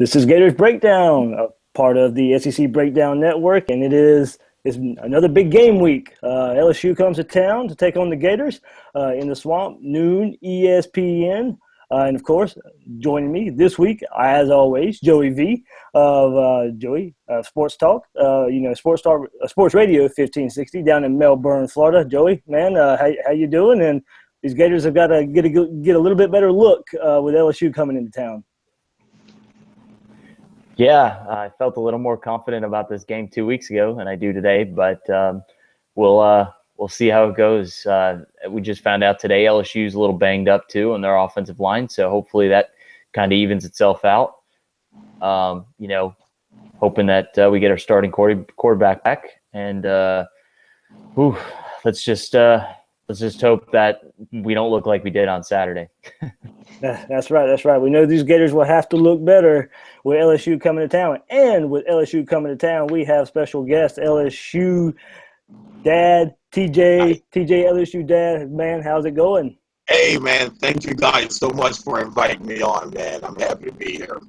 This is Gators Breakdown, a part of the SEC Breakdown Network, and it's another big game week. LSU comes to town to take on the Gators in the Swamp, noon, ESPN. And, of course, joining me this week, as always, Joey V. of Sports Talk, Sports Radio 1560 down in Melbourne, Florida. Joey, man, how you doing? And these Gators have got to get a little bit better look with LSU coming into town. Yeah, I felt a little more confident about this game 2 weeks ago than I do today, but we'll see how it goes. We just found out today LSU's a little banged up too on their offensive line, so hopefully that kind of evens itself out. Hoping that we get our starting quarterback back, and let's just hope that we don't look like we did on Saturday. That's right. We know these Gators will have to look better with LSU coming to town. And with LSU coming to town, we have special guest, LSU Dad, TJ, LSU Dad. Man, how's it going? Hey, man, thank you guys so much for inviting me on, man. I'm happy to be here.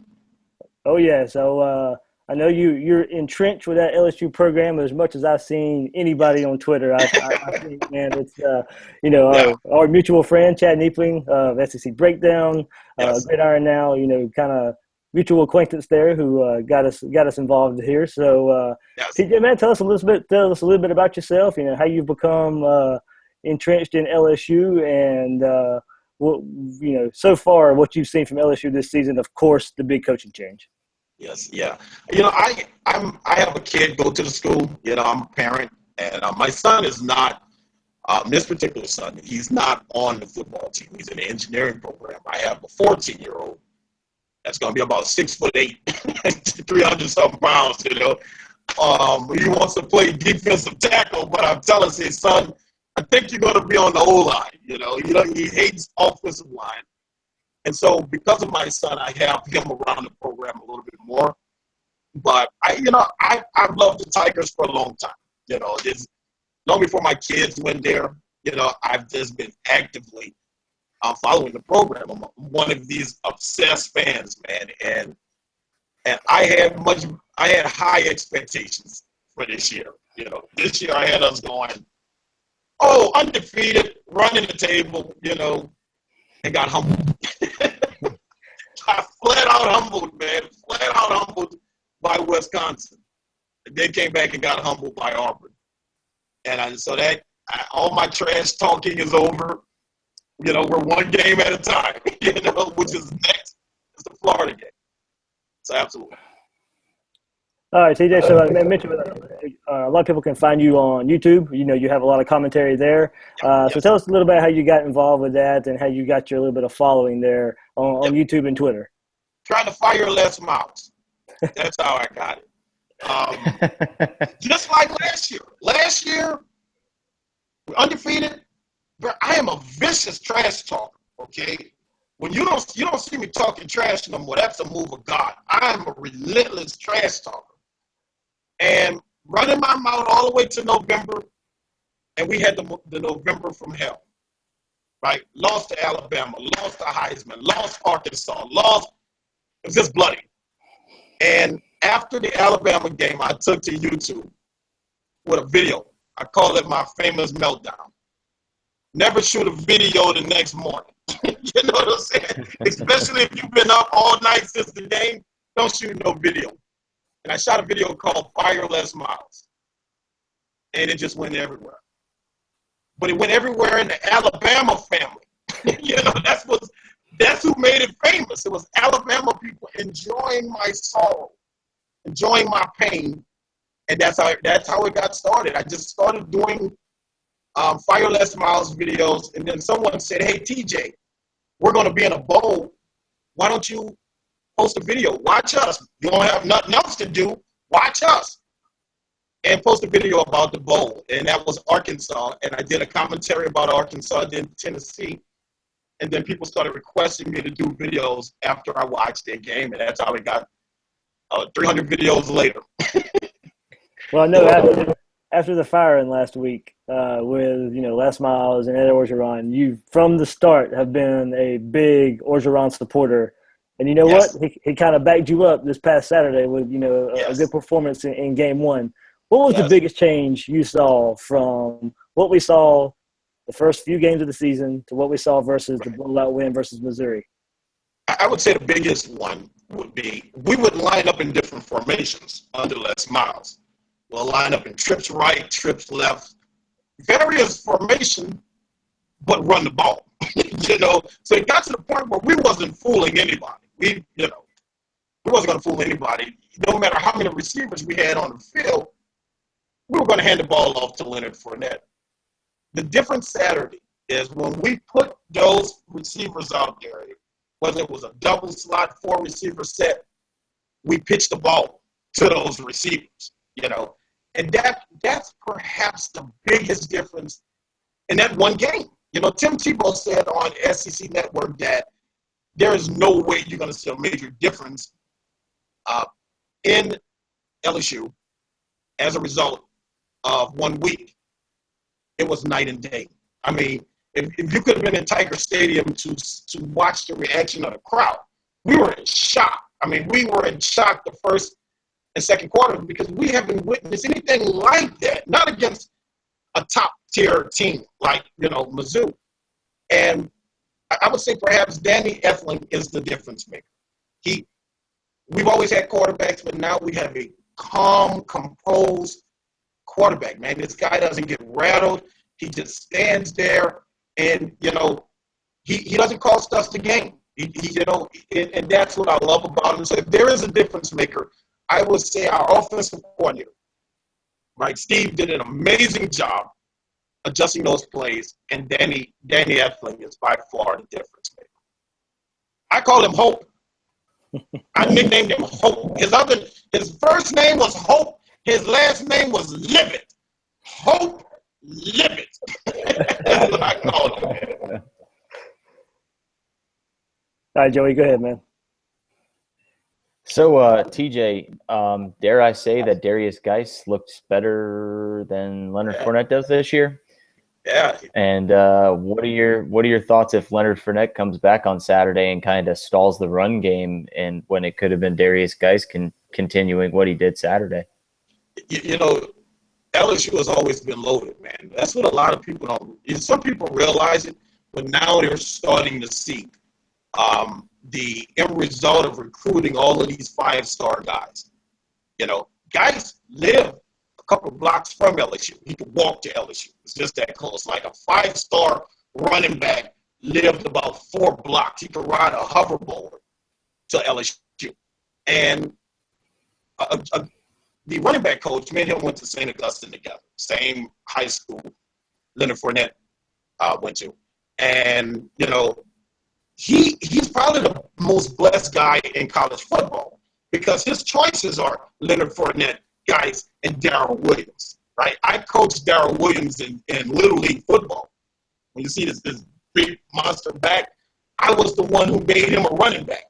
Oh, yeah. So I know you're entrenched with that LSU program as much as I've seen anybody on Twitter. I think, man, it's, our mutual friend, Chad Neepling of SEC Breakdown, Yes. Gridiron Now, kind of mutual acquaintance there who got us involved here. So, Yes. TJ, man, tell us a little bit about yourself, how you've become entrenched in LSU and, so far what you've seen from LSU this season, of course, the big coaching change. Yes, yeah. I have a kid go to the school. I'm a parent, and my son is not. This particular son, he's not on the football team. He's in the engineering program. I have a 14-year-old that's going to be about 6'8", 300-something pounds. He wants to play defensive tackle, but I'm telling his son, I think you're going to be on the O-line. He hates offensive line. And so because of my son, I have him around the program a little bit more. But I've loved the Tigers for a long time. Long before my kids went there, I've just been actively following the program. I'm one of these obsessed fans, man. And I had high expectations for this year. This year I had us going, undefeated, running the table, and got humbled. I flat out humbled by Wisconsin. And they came back and got humbled by Auburn. And all my trash talking is over. We're one game at a time, which is next is the Florida game. So absolutely. All right, TJ, so I mentioned a lot of people can find you on YouTube. You have a lot of commentary there. So tell us a little bit how you got involved with that and how you got your little bit of following there on YouTube and Twitter. Trying to fire less mouths. That's how I got it. Just like last year. Last year, we're undefeated. But I am a vicious trash talker, okay? When you don't see me talking trash no more, that's a move of God. I am a relentless trash talker. And running my mouth all the way to November, and we had the November from hell, right? Lost to Alabama, lost to Heisman, lost Arkansas, it was just bloody. And after the Alabama game, I took to YouTube with a video. I call it my famous meltdown. Never shoot a video the next morning. You know what I'm saying? Especially if you've been up all night since the game, don't shoot no video. And I shot a video called Fire Less Miles. And it just went everywhere. But it went everywhere in the Alabama family. That's who made it famous. It was Alabama people enjoying my sorrow, enjoying my pain. And that's how it got started. I just started doing Fire Less Miles videos. And then someone said, hey, TJ, we're going to be in a bowl. Why don't you post a video? Watch us. You don't have nothing else to do. Watch us. And post a video about the bowl. And that was Arkansas. And I did a commentary about Arkansas, then Tennessee. And then people started requesting me to do videos after I watched their game. And that's how it got 300 videos later. Well, no, after the firing last week with, Les Miles and Ed Orgeron, you, from the start, have been a big Orgeron supporter And you know Yes. what? He kind of backed you up this past Saturday with, a Yes. good performance in game one. What was the Yes. biggest change you saw from what we saw the first few games of the season to what we saw versus the blowout win versus Missouri? I would say the biggest one would be we would line up in different formations under Les Miles. We'll line up in trips right, trips left, various formation, but run the ball. So it got to the point where we wasn't fooling anybody. We wasn't going to fool anybody. No matter how many receivers we had on the field, we were going to hand the ball off to Leonard Fournette. The difference Saturday is when we put those receivers out there, whether it was a double slot, 4-receiver set, we pitched the ball to those receivers, And that's perhaps the biggest difference in that one game. Tim Tebow said on SEC Network that there is no way you're going to see a major difference in LSU as a result of 1 week. It was night and day. I mean, if you could have been in Tiger Stadium to watch the reaction of the crowd, we were in shock. I mean, we were in shock the first and second quarter because we haven't witnessed anything like that, not against a top-tier team like, Mizzou. And I would say perhaps Danny Eflin is the difference maker. We've always had quarterbacks, but now we have a calm, composed quarterback, man. This guy doesn't get rattled. He just stands there, and, he doesn't cost us the game. And that's what I love about him. So if there is a difference maker, I would say our offensive coordinator, right? Steve did an amazing job adjusting those plays, and Danny Efling is by far the difference maker. I call him Hope. I nicknamed him Hope. His first name was Hope. His last name was Libet. Hope Libet. That's what I call him. All right, Joey, go ahead, man. So, TJ, dare I say that Darius Geis looks better than Leonard Fournette does this year? Yeah. And what are your thoughts if Leonard Fournette comes back on Saturday and kind of stalls the run game, and when it could have been Darius Geis continuing what he did Saturday? LSU has always been loaded, man. That's what a lot of people don't. Some people realize it, but now they're starting to see the end result of recruiting all of these 5-star guys. Guys live a couple of blocks from LSU. He could walk to LSU. It's just that close. Like a 5-star running back lived about 4 blocks. He could ride a hoverboard to LSU. And the running back coach, me and him went to St. Augustine together. Same high school Leonard Fournette went to. And, he's probably the most blessed guy in college football because his choices are Leonard Fournette, Geis, and Darrell Williams, right? I coached Darrell Williams in Little League football. When you see this big monster back, I was the one who made him a running back,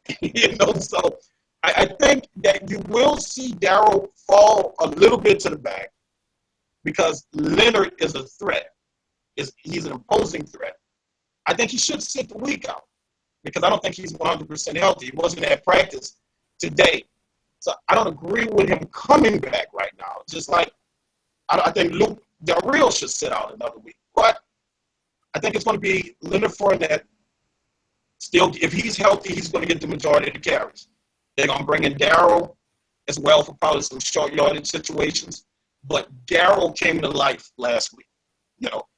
So I think that you will see Darrell fall a little bit to the back because Leonard is a threat. He's an imposing threat. I think he should sit the week out because I don't think he's 100% healthy. He wasn't at practice today. So I don't agree with him coming back right now. Just like I think Luke Del Rio should sit out another week. But I think it's going to be Leonard Fournette. Still, if he's healthy, he's going to get the majority of the carries. They're going to bring in Darrell as well for probably some short yardage situations. But Darrell came to life last week.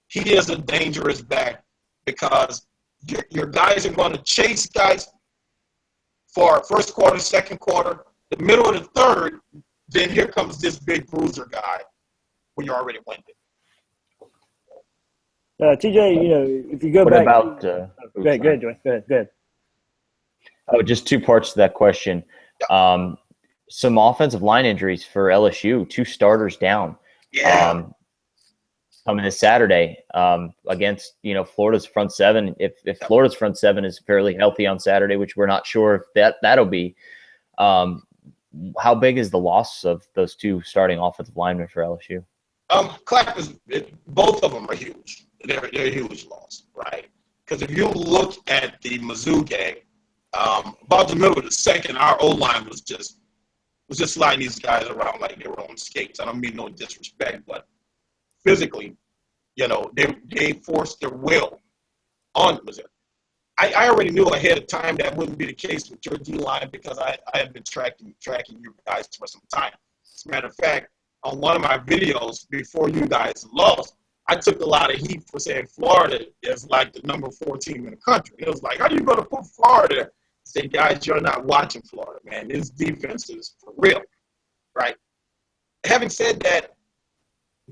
He is a dangerous back because your guys are going to chase guys for first quarter, second quarter, the middle of the third. Then here comes this big bruiser guy when you're already winded. TJ, if you go what back. About, go ahead, Joey. Go ahead. Oh, just 2 parts to that question. Some offensive line injuries for LSU, 2 starters down. Yeah. Coming this Saturday against, Florida's front seven. If Florida's front seven is fairly healthy on Saturday, which we're not sure if that'll be, how big is the loss of those 2 starting offensive linemen for LSU? Clap both of them are huge. They're a huge loss, right? Because if you look at the Mizzou game, About the middle of the second, our O-line was just sliding these guys around like they were on skates. I don't mean no disrespect, but physically, they forced their will on Missouri. I already knew ahead of time that wouldn't be the case with your D-line because I had been tracking you guys for some time. As a matter of fact, on one of my videos before you guys lost, I took a lot of heat for saying Florida is like the number 4 team in the country. It was like, how are you going to put Florida there? I said, guys, you're not watching Florida, man. This defense is for real, right? Having said that,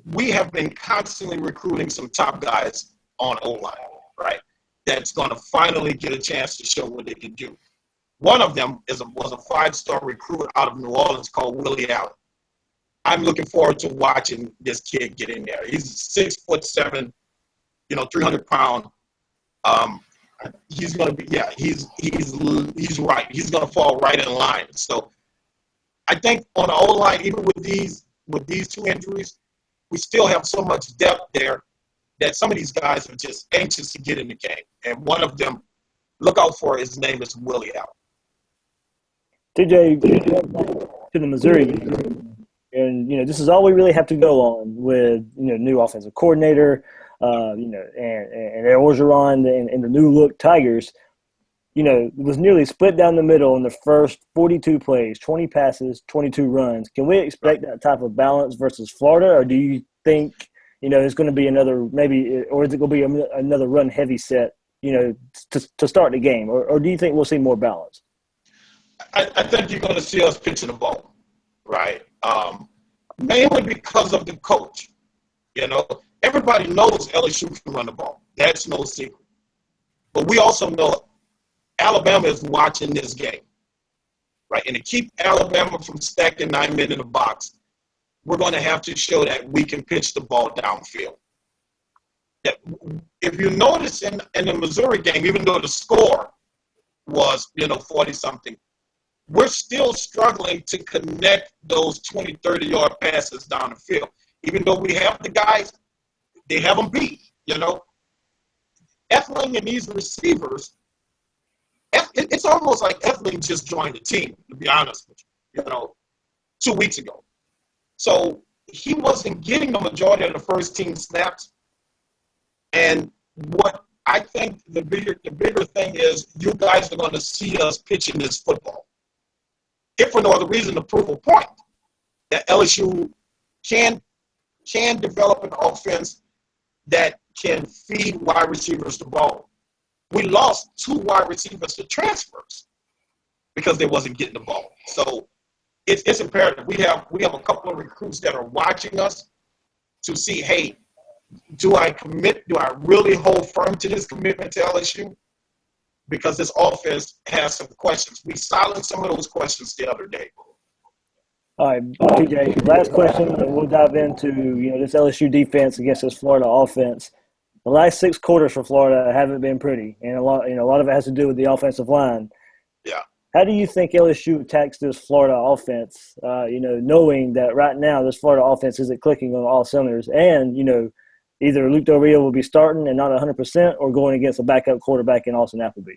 we have been constantly recruiting some top guys on O-line, right? That's going to finally get a chance to show what they can do. One of them was a 5-star recruit out of New Orleans called Willie Allen. I'm looking forward to watching this kid get in there. He's 6'7", 300-pound. He's going to be, he's right. He's going to fall right in line. So I think on the O-line, even with these 2 injuries, we still have so much depth there that some of these guys are just anxious to get in the game. And one of them, look out for his name is Willie Allen. TJ, to the Missouri game, and this is all we really have to go on with new offensive coordinator, and Orgeron and the new look Tigers. It was nearly split down the middle in the first 42 plays, 20 passes, 22 runs. Can we expect that type of balance versus Florida, or do you think it's going to be another maybe, or is it going to be another run heavy set, to start the game, or do you think we'll see more balance? I think you're going to see us pitching the ball, right? Mainly because of the coach. Everybody knows LSU can run the ball. That's no secret. But we also know Alabama is watching this game, right? And to keep Alabama from stacking 9 men in the box, we're going to have to show that we can pitch the ball downfield. If you notice in the Missouri game, even though the score was, 40-something, we're still struggling to connect those 20, 30-yard passes down the field. Even though we have the guys, they have them beat, Effling and these receivers, it's almost like Effling just joined the team, to be honest with you, 2 weeks ago. So he wasn't getting the majority of the first team snaps. And what I think the bigger thing is you guys are going to see us pitching this football. If for no other reason to prove a point that LSU can develop an offense that can feed wide receivers the ball. We lost 2 wide receivers to transfers because they wasn't getting the ball. So it's imperative. We have a couple of recruits that are watching us to see, hey, do I commit? Do I really hold firm to this commitment to LSU? Because this offense has some questions. We silenced some of those questions the other day. All right, TJ, last question, and we'll dive into this LSU defense against this Florida offense. The last 6 quarters for Florida haven't been pretty, and a lot of it has to do with the offensive line. Yeah. How do you think LSU attacks this Florida offense, knowing that right now this Florida offense isn't clicking on all cylinders, and, either Luke Del Rio will be starting and not 100% or going against a backup quarterback in Austin Appleby?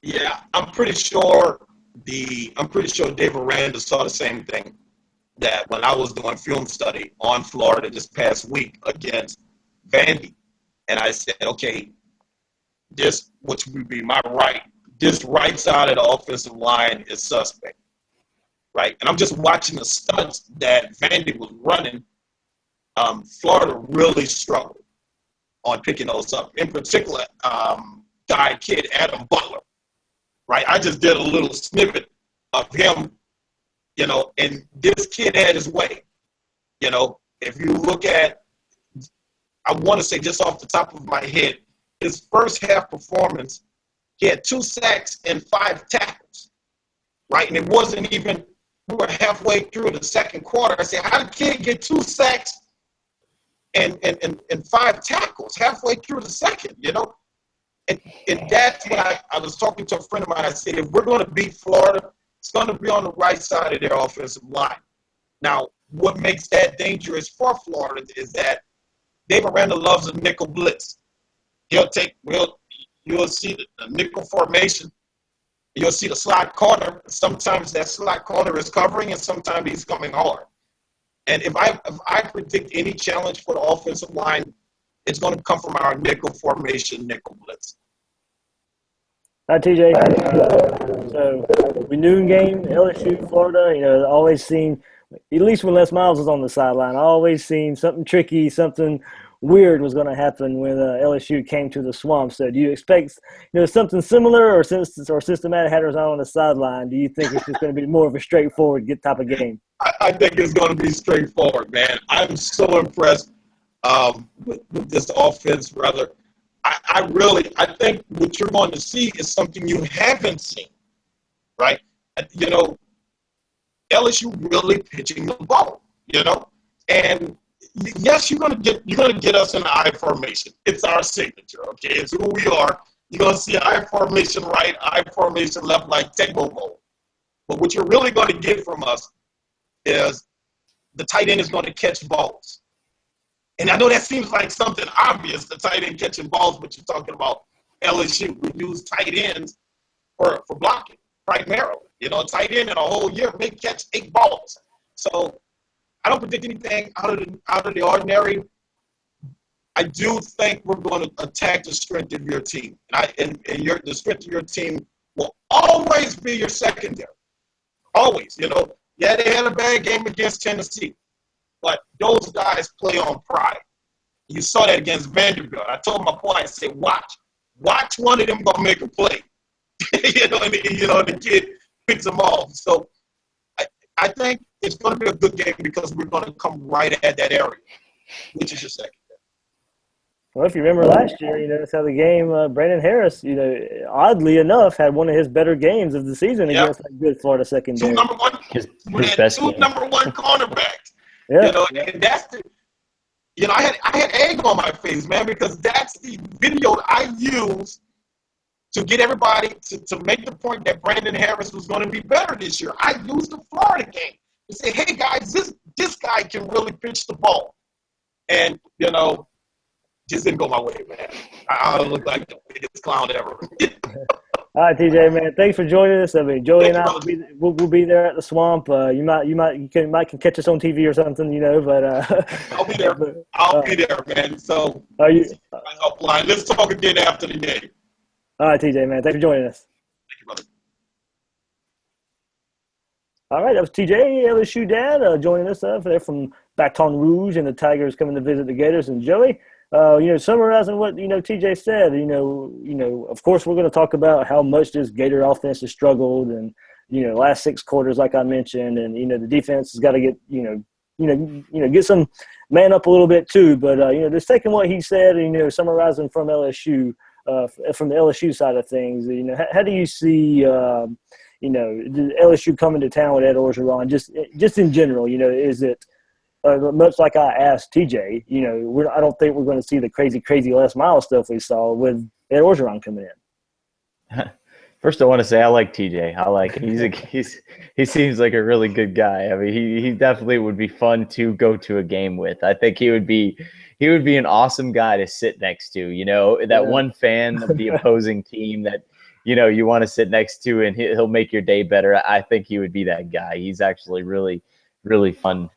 Yeah, I'm pretty sure Dave Aranda saw the same thing, that when I was doing film study on Florida this past week against Vandy, and I said, okay, this, which would be my right, this right side of the offensive line is suspect, right? And I'm just watching the stunts that Vandy was running. Florida really struggled on picking those up. In particular, kid Adam Butler, right? I just did a little snippet of him, and this kid had his way. If you look at, I want to say just off the top of my head, his first half performance, he had 2 sacks and 5 tackles, right? And it wasn't even, we were halfway through the second quarter. I said, how did the kid get 2 sacks and 5 tackles halfway through the second, And that's when I was talking to a friend of mine. I said, if we're going to beat Florida, it's going to be on the right side of their offensive line. Now, what makes that dangerous for Florida is that Dave Aranda loves a nickel blitz. You'll see the nickel formation. You'll see the slot corner. Sometimes that slot corner is covering, and sometimes he's coming hard. And if I predict any challenge for the offensive line, it's going to come from our nickel formation, nickel blitz. Hi, TJ. So we noon game, LSU, Florida. You know, it always seemed, at least when Les Miles was on the sideline, I always seemed something tricky, something weird was going to happen when LSU came to the Swamp. So do you expect, you know, something similar, or since the Matt Hatter's on the sideline, do you think it's just going to be more of a straightforward type of game? I think it's going to be straightforward, man. I'm so impressed with this offense, brother. I think what you're going to see is something you haven't seen, right? You know, LSU really pitching the ball, you know, and yes, you're gonna get us in the I formation. It's our signature, okay? It's who we are. You're gonna see I formation right, I formation left, like Tegbo Bowl. But what you're really going to get from us is the tight end is going to catch balls. And I know that seems like something obvious, the tight end catching balls, but you're talking about LSU. We use tight ends for blocking primarily. You know, a tight end in a whole year may catch 8 balls. So I don't predict anything out of the ordinary. I do think we're going to attack the strength of your team. The strength of your team will always be your secondary. Always, you know. Yeah, they had a bad game against Tennessee. But those guys play on pride. You saw that against Vanderbilt. I told my boy, I said, watch one of them gonna make a play. and the kid picks them off. So I think it's gonna be a good game because we're gonna come right at that area, which is your second. Well, if you remember last year, you know, that's how the game, Brandon Harris, you know, oddly enough, had one of his better games of the season against that good Florida secondary. Two number one cornerbacks. Yeah. You know, and that's the, you know, I had egg on my face, man, because that's the video I used to get everybody to make the point that Brandon Harris was going to be better this year. I used the Florida game to say, hey guys, this guy can really pitch the ball, and you know, just didn't go my way, man. I look like the biggest clown ever. All right, TJ, man, thanks for joining us. I mean, Joey and I will be there at the Swamp. You might catch us on TV or something, you know. But I'll be there. I'll be there, man. So upline. Let's talk again after the game. All right, TJ, man, thanks for joining us. Thank you, brother. All right, that was TJ, LSU Dad, joining us. They're from Baton Rouge, and the Tigers coming to visit the Gators. And Joey, you know, summarizing what, you know, TJ said, you know, of course we're going to talk about how much this Gator offense has struggled, and, you know, last 6 quarters, like I mentioned, and, you know, the defense has got to get, get some man up a little bit too. But, you know, just taking what he said, and, you know, summarizing from LSU, from the LSU side of things, you know, how do you see, you know, LSU coming to town with Ed Orgeron, just in general, you know, is it, much like I asked TJ, you know, I don't think we're going to see the crazy Les Miles stuff we saw with Ed Orgeron coming in. First, I want to say I like TJ. I like him. He seems like a really good guy. I mean, he definitely would be fun to go to a game with. I think he would be an awesome guy to sit next to. You know, that one fan of the opposing team that, you know, you want to sit next to, and he'll make your day better. I think he would be that guy. He's actually really, really fun.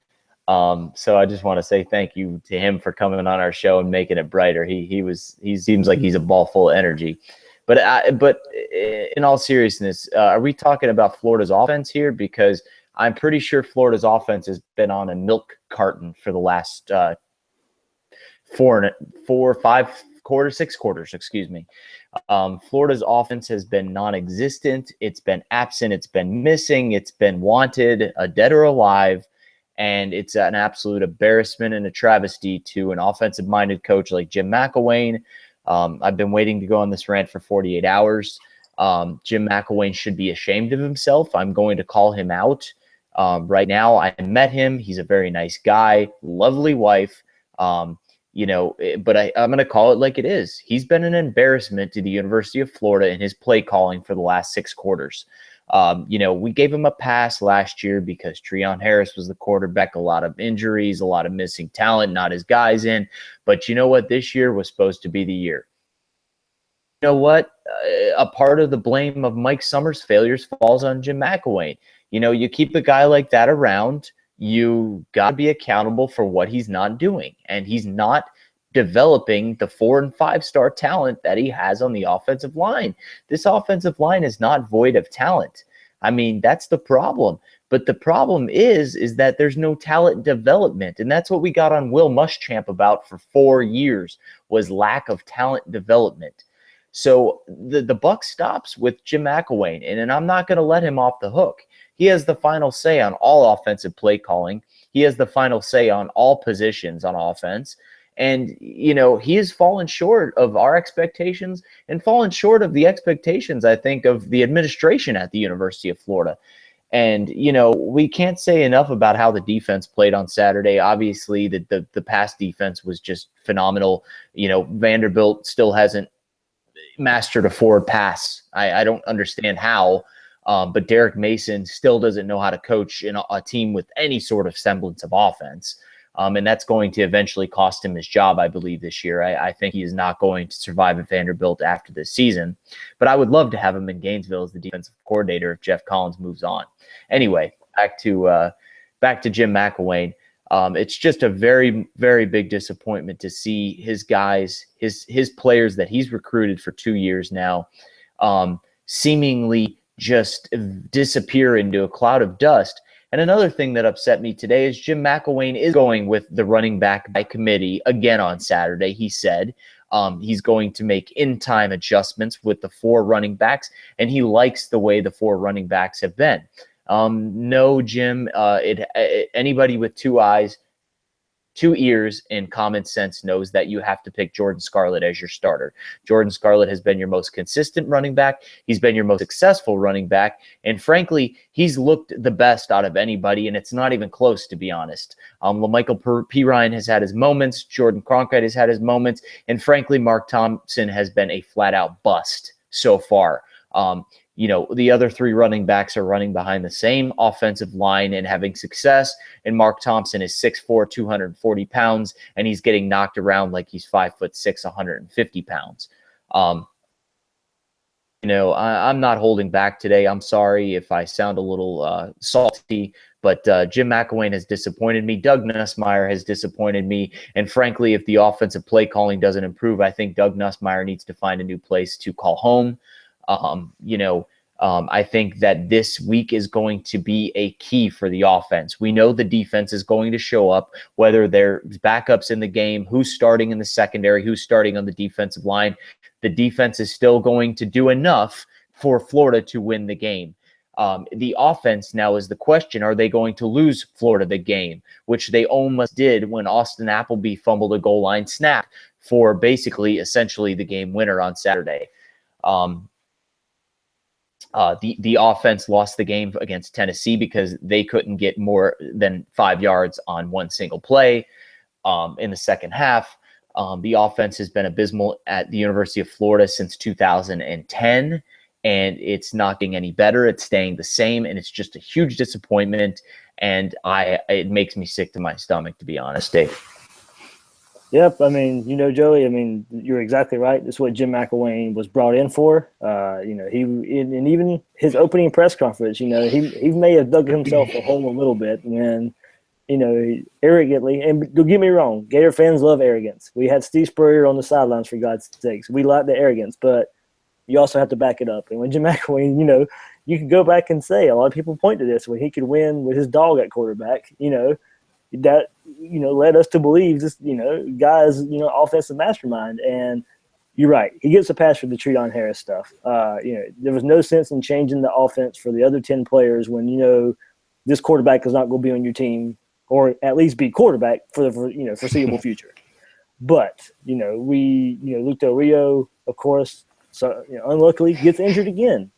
So I just want to say thank you to him for coming on our show and making it brighter. He seems like he's a ball full of energy. But in all seriousness, are we talking about Florida's offense here? Because I'm pretty sure Florida's offense has been on a milk carton for the last 6 quarters, excuse me. Florida's offense has been non-existent. It's been absent. It's been missing. It's been wanted, dead or alive. And it's an absolute embarrassment and a travesty to an offensive-minded coach like Jim McElwain. I've been waiting to go on this rant for 48 hours. Jim McElwain should be ashamed of himself. I'm going to call him out right now. I met him. He's a very nice guy, lovely wife. You know, but I'm going to call it like it is. He's been an embarrassment to the University of Florida in his play calling for the last 6 quarters. You know, we gave him a pass last year because Treon Harris was the quarterback, a lot of injuries, a lot of missing talent, not his guys in. But you know what? This year was supposed to be the year. You know what? a part of the blame of Mike Summers' failures falls on Jim McElwain. You keep a guy like that around, you got to be accountable for what he's not doing. And he's not developing the 4- and 5-star talent that he has on the offensive line. This offensive line is not void of talent. I mean, that's the problem. But the problem is that there's no talent development. And that's what we got on Will Muschamp about for 4 years, was lack of talent development. So the buck stops with Jim McElwain, and I'm not going to let him off the hook. He has the final say on all offensive play calling. He has the final say on all positions on offense. And, he has fallen short of our expectations and fallen short of the expectations, I think, of the administration at the University of Florida. And, we can't say enough about how the defense played on Saturday. Obviously, the pass defense was just phenomenal. Vanderbilt still hasn't mastered a forward pass. I don't understand how. But Derek Mason still doesn't know how to coach a team with any sort of semblance of offense. And that's going to eventually cost him his job, I believe, this year. I think he is not going to survive at Vanderbilt after this season. But I would love to have him in Gainesville as the defensive coordinator if Jeff Collins moves on. Anyway, back to Jim McElwain. It's just a very, very big disappointment to see his guys, his players that he's recruited for 2 years now, seemingly just disappear into a cloud of dust. And another thing that upset me today is Jim McElwain is going with the running back by committee again on Saturday. He said he's going to make in-time adjustments with the 4 running backs, and he likes the way the 4 running backs have been. No, Jim, anybody with 2 eyes, 2 ears, and common sense knows that you have to pick Jordan Scarlett as your starter. Jordan Scarlett has been your most consistent running back. He's been your most successful running back. And frankly, he's looked the best out of anybody, and it's not even close, to be honest. LaMichael Pirine has had his moments. Jordan Cronkite has had his moments. And frankly, Mark Thompson has been a flat-out bust so far. The other 3 running backs are running behind the same offensive line and having success. And Mark Thompson is 6'4", 240 pounds, and he's getting knocked around like he's 5'6", 150 pounds. I'm not holding back today. I'm sorry if I sound a little salty, but Jim McElwain has disappointed me. Doug Nussmeier has disappointed me. And frankly, if the offensive play calling doesn't improve, I think Doug Nussmeier needs to find a new place to call home. I think that this week is going to be a key for the offense. We know the defense is going to show up, whether there's backups in the game, who's starting in the secondary, who's starting on the defensive line. The defense is still going to do enough for Florida to win the game. The offense now is the question. Are they going to lose Florida the game, which they almost did when Austin Appleby fumbled a goal line snap for basically essentially the game winner on Saturday. The offense lost the game against Tennessee because they couldn't get more than 5 yards on one single play in the second half. The offense has been abysmal at the University of Florida since 2010, and it's not getting any better. It's staying the same, and it's just a huge disappointment, and it makes me sick to my stomach, to be honest, Dave. Yep. I mean, Joey, you're exactly right. That's what Jim McElwain was brought in for. And even his opening press conference, he may have dug himself a hole a little bit when, arrogantly, and don't get me wrong, Gator fans love arrogance. We had Steve Spurrier on the sidelines, for God's sakes. We like the arrogance, but you also have to back it up. And when Jim McElwain, you can go back and say, a lot of people point to this, when he could win with his dog at quarterback, that led us to believe this guy's offensive mastermind. And you're right, he gets a pass for the Treon Harris stuff. There was no sense in changing the offense for the other 10 players when this quarterback is not going to be on your team, or at least be quarterback for the foreseeable future. But Luke Del Rio, of course, so unluckily gets injured again,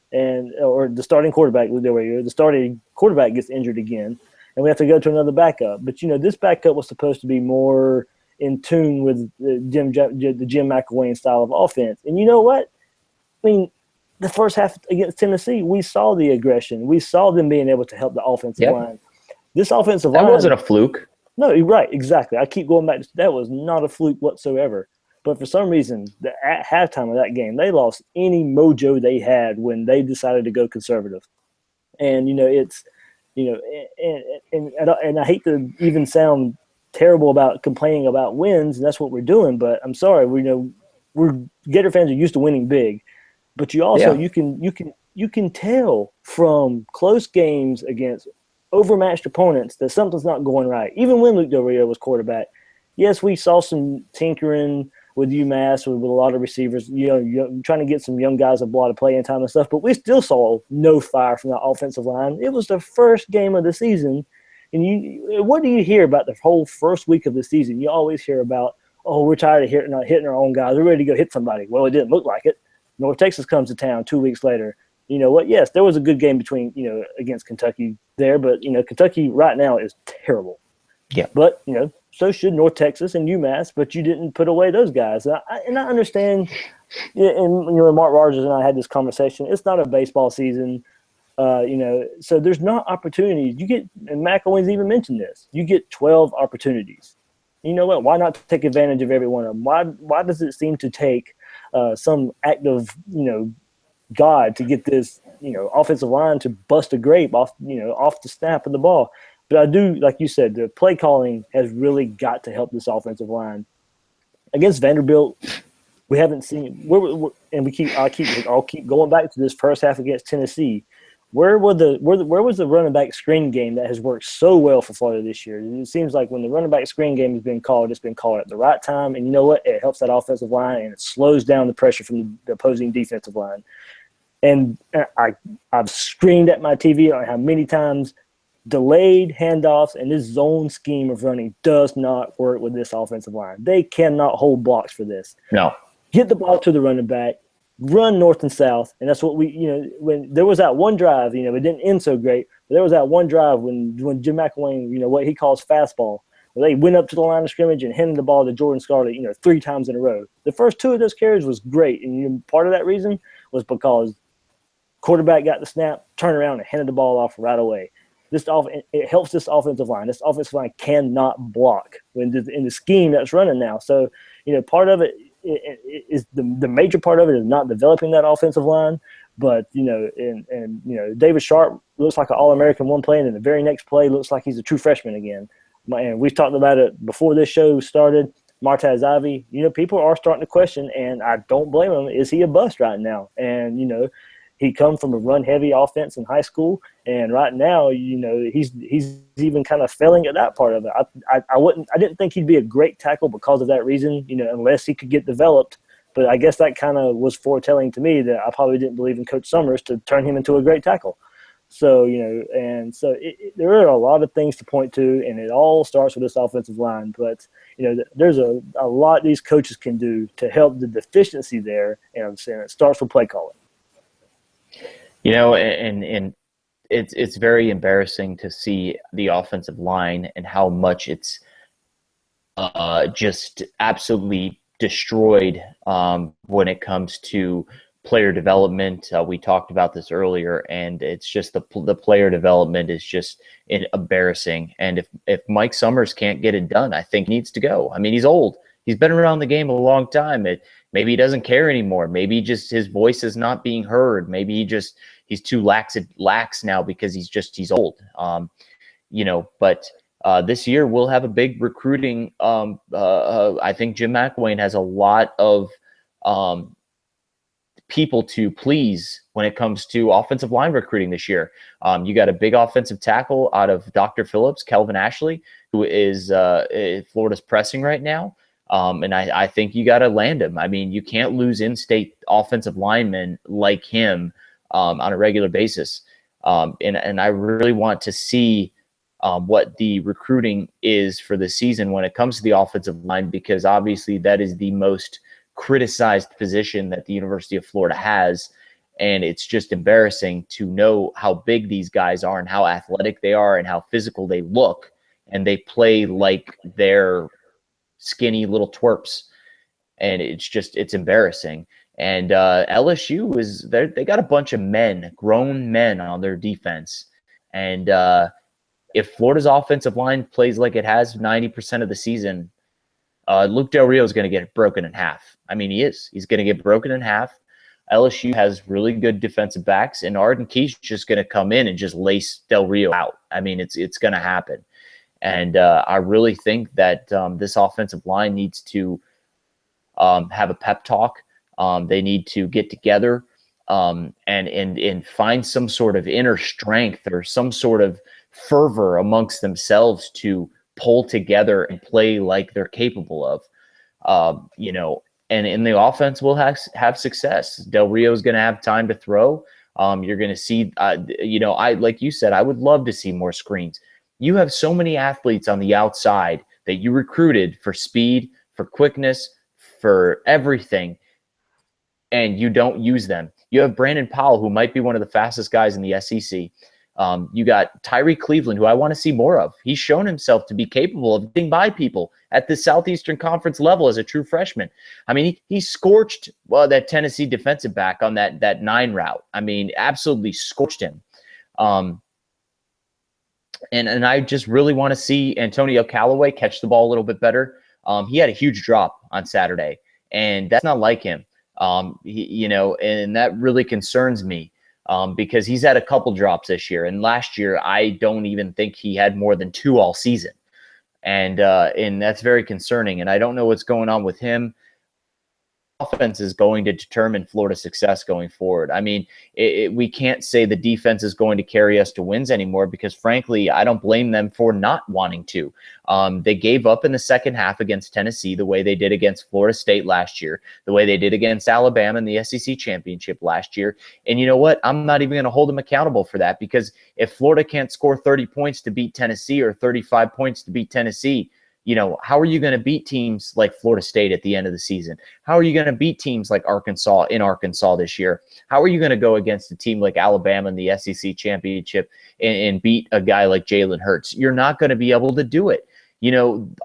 or the starting quarterback, Luke Del Rio, the starting quarterback gets injured again. And we have to go to another backup. But, this backup was supposed to be more in tune with the Jim McElwain style of offense. And you know what? The first half against Tennessee, we saw the aggression. We saw them being able to help the offensive line. This offensive line – that wasn't a fluke. No, you're right, exactly. I keep going back to that was not a fluke whatsoever. But for some reason, at halftime of that game, they lost any mojo they had when they decided to go conservative. And it's and I hate to even sound terrible about complaining about wins, and that's what we're doing. But I'm sorry, we're Gator fans are used to winning big, but you also you can tell from close games against overmatched opponents that something's not going right. Even when Luke Del Rio was quarterback, yes, we saw some tinkering with UMass with a lot of receivers, trying to get some young guys a lot of playing time and stuff, but we still saw no fire from that offensive line. It was the first game of the season, and what do you hear about the whole first week of the season? You always hear about, oh, we're tired of not hitting our own guys. We're ready to go hit somebody. Well, it didn't look like it. North Texas comes to town 2 weeks later. You know what? Yes, there was a good game against Kentucky there, but Kentucky right now is terrible. Yeah. But so should North Texas and UMass, but you didn't put away those guys. And I understand. And Mark Rogers and I had this conversation. It's not a baseball season, so there's not opportunities. You get, and McElwain's even mentioned this. You get 12 opportunities. You know what? Why not take advantage of every one of them? Why does it seem to take some act of God to get this offensive line to bust a grape off the snap of the ball? But I do, like you said, the play calling has really got to help this offensive line. Against Vanderbilt, we haven't seen I'll keep going back to this first half against Tennessee. Where was the running back screen game that has worked so well for Florida this year? It seems like when the running back screen game has been called, it's been called at the right time, and you know what? It helps that offensive line and it slows down the pressure from the opposing defensive line. And I've screamed at my TV on how many times delayed handoffs and this zone scheme of running does not work with this offensive line. They cannot hold blocks for this. No. Get the ball to the running back, run north and south, and that's what when there was that one drive, it didn't end so great, but there was that one drive when Jim McElwain, what he calls fastball, where they went up to the line of scrimmage and handed the ball to Jordan Scarlett, 3 times in a row. The first 2 of those carries was great, and part of that reason was because quarterback got the snap, turned around, and handed the ball off right away. It helps this offensive line. This offensive line cannot block in the scheme that's running now. So, part of it is the major part of it is not developing that offensive line. But David Sharp looks like an All-American one play, and then the very next play looks like he's a true freshman again. And we've talked about it before this show started. Martez Ivy, people are starting to question, and I don't blame him. Is he a bust right now? And he come from a run-heavy offense in high school, and right now, he's even kind of failing at that part of it. I didn't think he'd be a great tackle because of that reason, unless he could get developed. But I guess that kind of was foretelling to me that I probably didn't believe in Coach Summers to turn him into a great tackle. So there are a lot of things to point to, and it all starts with this offensive line. But there's a lot these coaches can do to help the deficiency there, and it starts with play calling. And it's very embarrassing to see the offensive line and how much it's just absolutely destroyed when it comes to player development. We talked about this earlier, and it's just the player development is just embarrassing. And if Mike Summers can't get it done, I think he needs to go. I mean, he's old. He's been around the game a long time. Maybe he doesn't care anymore. Maybe just his voice is not being heard. Maybe he's too lax now because he's old. But this year we'll have a big recruiting. I think Jim McElwain has a lot of people to please when it comes to offensive line recruiting this year. You got a big offensive tackle out of Dr. Phillips, Kelvin Ashley, who is Florida's pressing right now. And I think you got to land him. I mean, you can't lose in-state offensive linemen like him on a regular basis. And I really want to see what the recruiting is for the season when it comes to the offensive line, because obviously that is the most criticized position that the University of Florida has. And it's just embarrassing to know how big these guys are and how athletic they are and how physical they look. And they play like they're skinny little twerps, and it's embarrassing. And LSU they got a bunch of grown men on their defense, and if Florida's offensive line plays like it has 90% of the season, Luke Del Rio is going to get broken in half. I mean, he is. He's going to get broken in half. LSU has really good defensive backs, and Arden Key's just going to come in and just lace Del Rio out. I mean, it's going to happen. And I really think that this offensive line needs to have a pep talk. They need to get together and find some sort of inner strength or some sort of fervor amongst themselves to pull together and play like they're capable of. And in the offense will have success. Del Rio is going to have time to throw. You're going to see, like you said, I would love to see more screens. You have so many athletes on the outside that you recruited for speed, for quickness, for everything, and you don't use them. You have Brandon Powell, who might be one of the fastest guys in the SEC. You got Tyree Cleveland, who I want to see more of. He's shown himself to be capable of getting by people at the Southeastern Conference level as a true freshman. I mean, he scorched that Tennessee defensive back on that 9 route. I mean, absolutely scorched him. And I just really want to see Antonio Callaway catch the ball a little bit better. He had a huge drop on Saturday, and that's not like him. And that really concerns me. Because he's had a couple drops this year, and last year I don't even think he had more than 2 all season, and that's very concerning. And I don't know what's going on with him. Offense is going to determine Florida's success going forward. I mean, we can't say the defense is going to carry us to wins anymore because, frankly, I don't blame them for not wanting to. They gave up in the second half against Tennessee the way they did against Florida State last year, the way they did against Alabama in the SEC championship last year. And you know what? I'm not even going to hold them accountable for that, because if Florida can't score 30 points to beat Tennessee or 35 points to beat Tennessee, how are you going to beat teams like Florida State at the end of the season? How are you going to beat teams like Arkansas in Arkansas this year? How are you going to go against a team like Alabama in the SEC championship and beat a guy like Jalen Hurts? You're not going to be able to do it.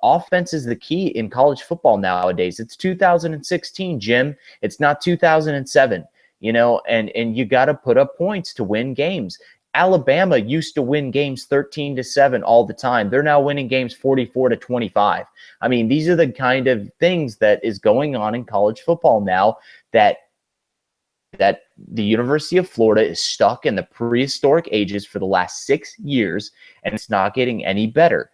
Offense is the key in college football nowadays. It's 2016, Jim. It's not 2007, and you got to put up points to win games. Alabama used to win games 13-7 all the time. They're now winning games 44-25. I mean, these are the kind of things that is going on in college football now, that the University of Florida is stuck in the prehistoric ages for the last 6 years, and it's not getting any better.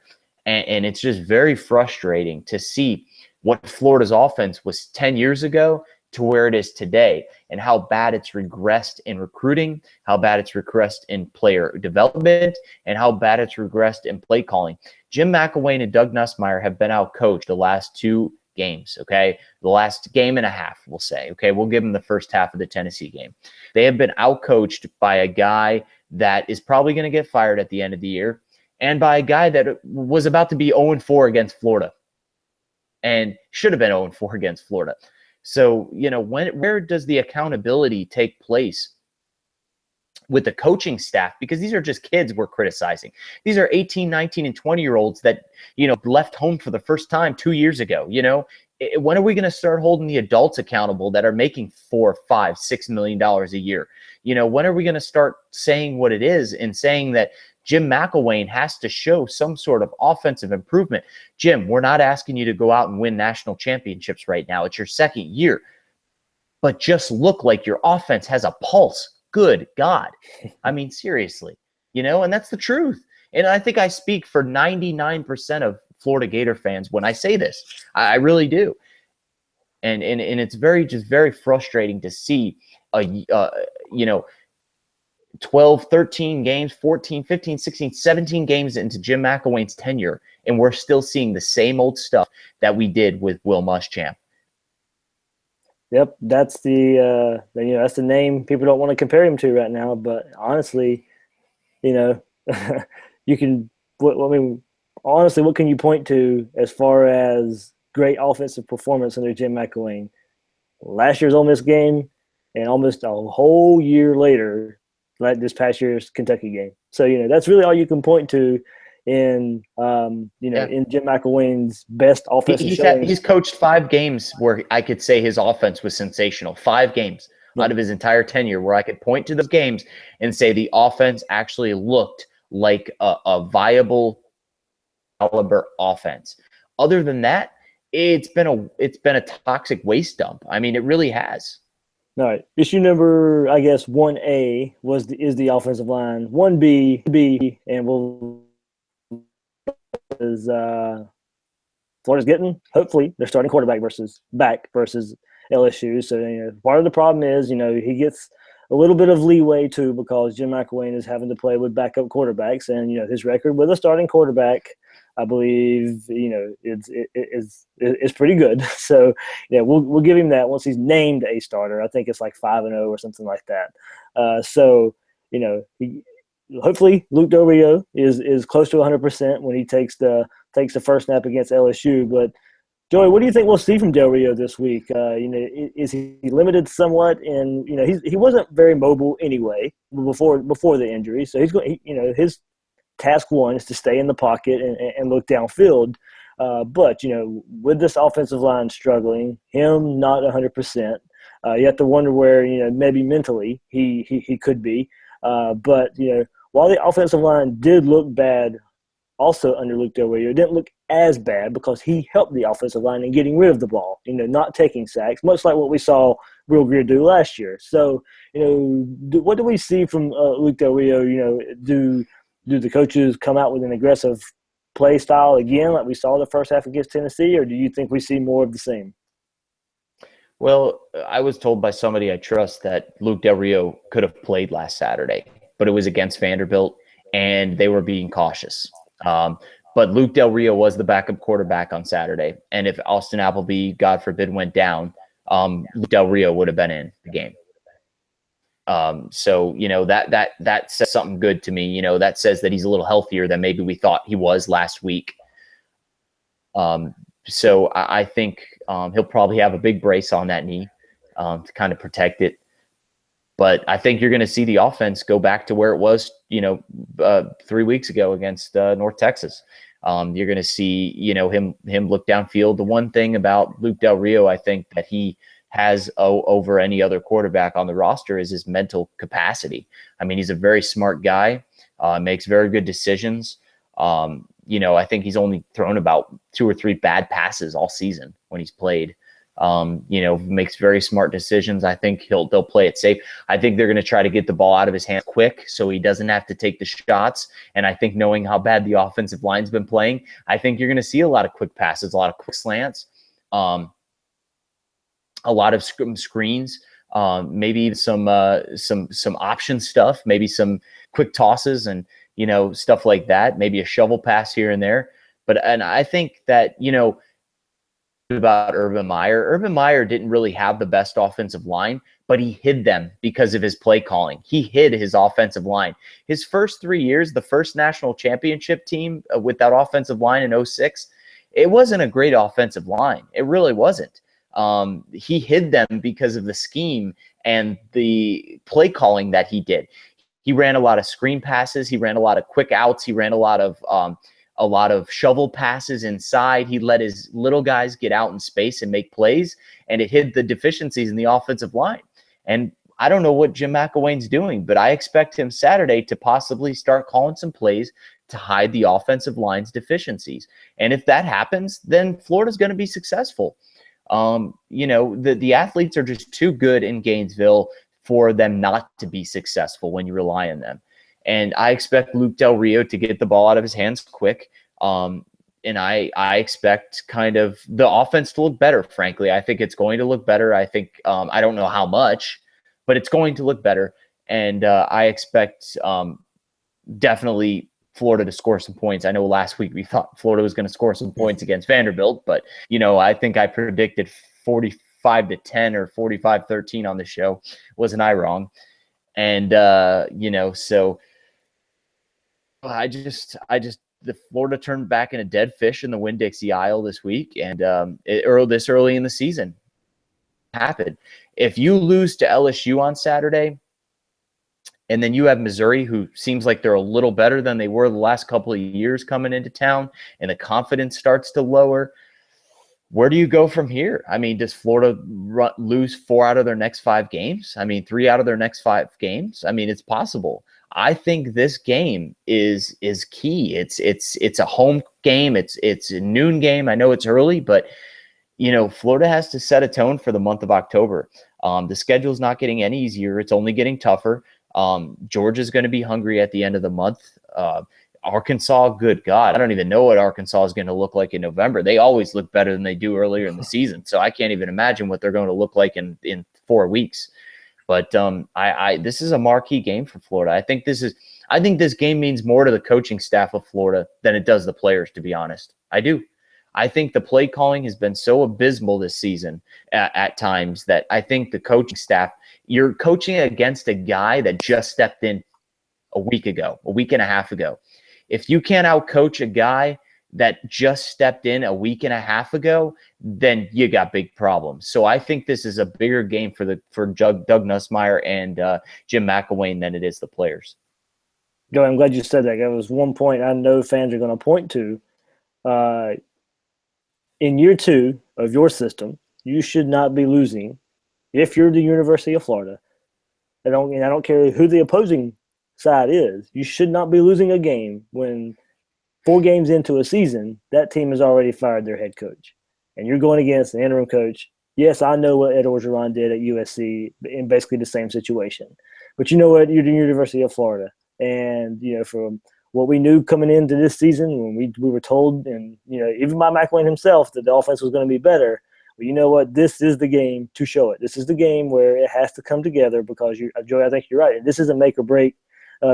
And it's just very frustrating to see what Florida's offense was 10 years ago to where it is today, and how bad it's regressed in recruiting, how bad it's regressed in player development, and how bad it's regressed in play calling. Jim McElwain and Doug Nussmeier have been out-coached the last 2 games, okay? The last game and a half, we'll say, okay? We'll give them the first half of the Tennessee game. They have been out-coached by a guy that is probably going to get fired at the end of the year, and by a guy that was about to be 0-4 against Florida and should have been 0-4 against Florida. So, where does the accountability take place with the coaching staff? Because these are just kids we're criticizing. These are 18, 19, and 20-year-olds that, left home for the first time 2 years ago. When are we going to start holding the adults accountable that are making $4, $5, $6 million a year? When are we going to start saying what it is and saying that Jim McElwain has to show some sort of offensive improvement? Jim, we're not asking you to go out and win national championships right now. It's your second year. But just look like your offense has a pulse. Good God. I mean, seriously, and that's the truth. And I think I speak for 99% of Florida Gator fans when I say this. I really do. And it's very frustrating to see 12, 13 games, 14, 15, 16, 17 games into Jim McElwain's tenure, and we're still seeing the same old stuff that we did with Will Muschamp. Yep, that's that's the name people don't want to compare him to right now. But honestly, you can. Honestly, what can you point to as far as great offensive performance under Jim McElwain? Last year's Ole Miss game, and almost a whole year later, like this past year's Kentucky game. So that's really all you can point to in in Jim McElwain's best offensive showing. He's coached 5 games where I could say his offense was sensational. 5 games out of his entire tenure where I could point to those games and say the offense actually looked like a viable caliber offense. Other than that, it's been a toxic waste dump. I mean, it really has. All right. Issue number, I guess, 1A is the offensive line. 1B, and is Florida's getting, hopefully, their starting quarterback versus LSU. So, part of the problem is, he gets a little bit of leeway, too, because Jim McElwain is having to play with backup quarterbacks. And, his record with a starting quarterback, I believe, it's pretty good. So, we'll give him that once he's named a starter. I think it's like 5-0 or something like that. Hopefully Luke Del Rio is close to 100% when he takes the first snap against LSU. But Joey, what do you think we'll see from Del Rio this week? Is he limited somewhat? And he wasn't very mobile anyway before the injury. So he's going. His task one is to stay in the pocket and look downfield. But with this offensive line struggling, him not 100%, you have to wonder where maybe mentally he could be. But while the offensive line did look bad also under Luke Del Rio, it didn't look as bad because he helped the offensive line in getting rid of the ball, not taking sacks, much like what we saw Will Grier do last year. So, what do we see from Luke Del Rio? Do the coaches come out with an aggressive play style again like we saw the first half against Tennessee, or do you think we see more of the same? Well, I was told by somebody I trust that Luke Del Rio could have played last Saturday, but it was against Vanderbilt, and they were being cautious. But Luke Del Rio was the backup quarterback on Saturday, and if Austin Appleby, God forbid, went down, Luke Del Rio would have been in the game. So that says something good to me. That says that he's a little healthier than maybe we thought he was last week. So I think he'll probably have a big brace on that knee to kind of protect it. But I think you're going to see the offense go back to where it was, 3 weeks ago against North Texas. You're going to see, him look downfield. The one thing about Luke Del Rio, I think that he has over any other quarterback on the roster is his mental capacity. I mean, he's a very smart guy, makes very good decisions. I think he's only thrown about 2 or 3 bad passes all season when he's played. Makes very smart decisions. I think they'll play it safe. I think they're going to try to get the ball out of his hand quick so he doesn't have to take the shots. And I think knowing how bad the offensive line's been playing, I think you're going to see a lot of quick passes, a lot of quick slants, a lot of screens, maybe some option stuff, maybe some quick tosses and, stuff like that, maybe a shovel pass here and there. And I think that, about Urban Meyer. Urban Meyer didn't really have the best offensive line, but he hid them because of his play calling. He hid his offensive line. His first 3 years, the first national championship team with that offensive line in 2006, it wasn't a great offensive line. It really wasn't. He hid them because of the scheme and the play calling that he did. He ran a lot of screen passes. He ran a lot of quick outs. He ran a lot of shovel passes inside. He let his little guys get out in space and make plays, and it hid the deficiencies in the offensive line. And I don't know what Jim McElwain's doing, but I expect him Saturday to possibly start calling some plays to hide the offensive line's deficiencies. And if that happens, then Florida's going to be successful. The athletes are just too good in Gainesville for them not to be successful when you rely on them. And I expect Luke Del Rio to get the ball out of his hands quick. And I expect kind of the offense to look better, frankly. I think it's going to look better. I think I don't know how much, but it's going to look better. And I expect definitely Florida to score some points. I know last week we thought Florida was going to score some points against Vanderbilt, but, I think I predicted 45-10 or 45-13 on the show. Wasn't I wrong? And, so the Florida turned back in a dead fish in the Winn-Dixie Isle this week, and this early in the season happened. If you lose to LSU on Saturday, and then you have Missouri, who seems like they're a little better than they were the last couple of years coming into town, and the confidence starts to lower, where do you go from here? I mean, does Florida lose 4 out of their next 5 games? I mean, 3 out of their next 5 games? I mean, it's possible. I think this game is key. It's a home game. It's a noon game. I know it's early, but Florida has to set a tone for the month of October. The schedule's not getting any easier. It's only getting tougher. Georgia's going to be hungry at the end of the month. Arkansas, good God, I don't even know what Arkansas is going to look like in November. They always look better than they do earlier in the season. So I can't even imagine what they're going to look like in 4 weeks. But this is a marquee game for Florida. I think this game means more to the coaching staff of Florida than it does the players, to be honest. I do. I think the play calling has been so abysmal this season at times that I think the coaching staff, you're coaching against a guy that just stepped in a week and a half ago. If you can't outcoach a guy that just stepped in a week and a half ago, then you got big problems. So I think this is a bigger game for Doug Nussmeier and Jim McElwain than it is the players. Joey, I'm glad you said that. That was one point I know fans are going to point to. In year 2 of your system, you should not be losing if you're the University of Florida. I don't care who the opposing side is. You should not be losing a game when 4 games into a season, that team has already fired their head coach. And you're going against an interim coach. Yes, I know what Ed Orgeron did at USC in basically the same situation. But you know what? You're the University of Florida. And, from what we knew coming into this season, when we were told, and, even by McElwain himself, that the offense was going to be better. Well, you know what? This is the game to show it. This is the game where it has to come together because, Joey, I think you're right. This is a make or break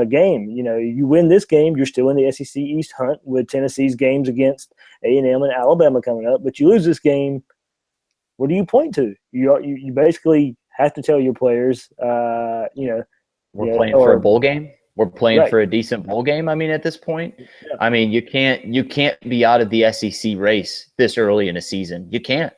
game. You win this game, you're still in the SEC East hunt with Tennessee's games against A&M and Alabama coming up. But you lose this game, what do you point to? You basically have to tell your players, we're playing for a bowl game. We're playing for a decent bowl game. I mean, at this point, yeah. I mean, you can't be out of the SEC race this early in a season. You can't.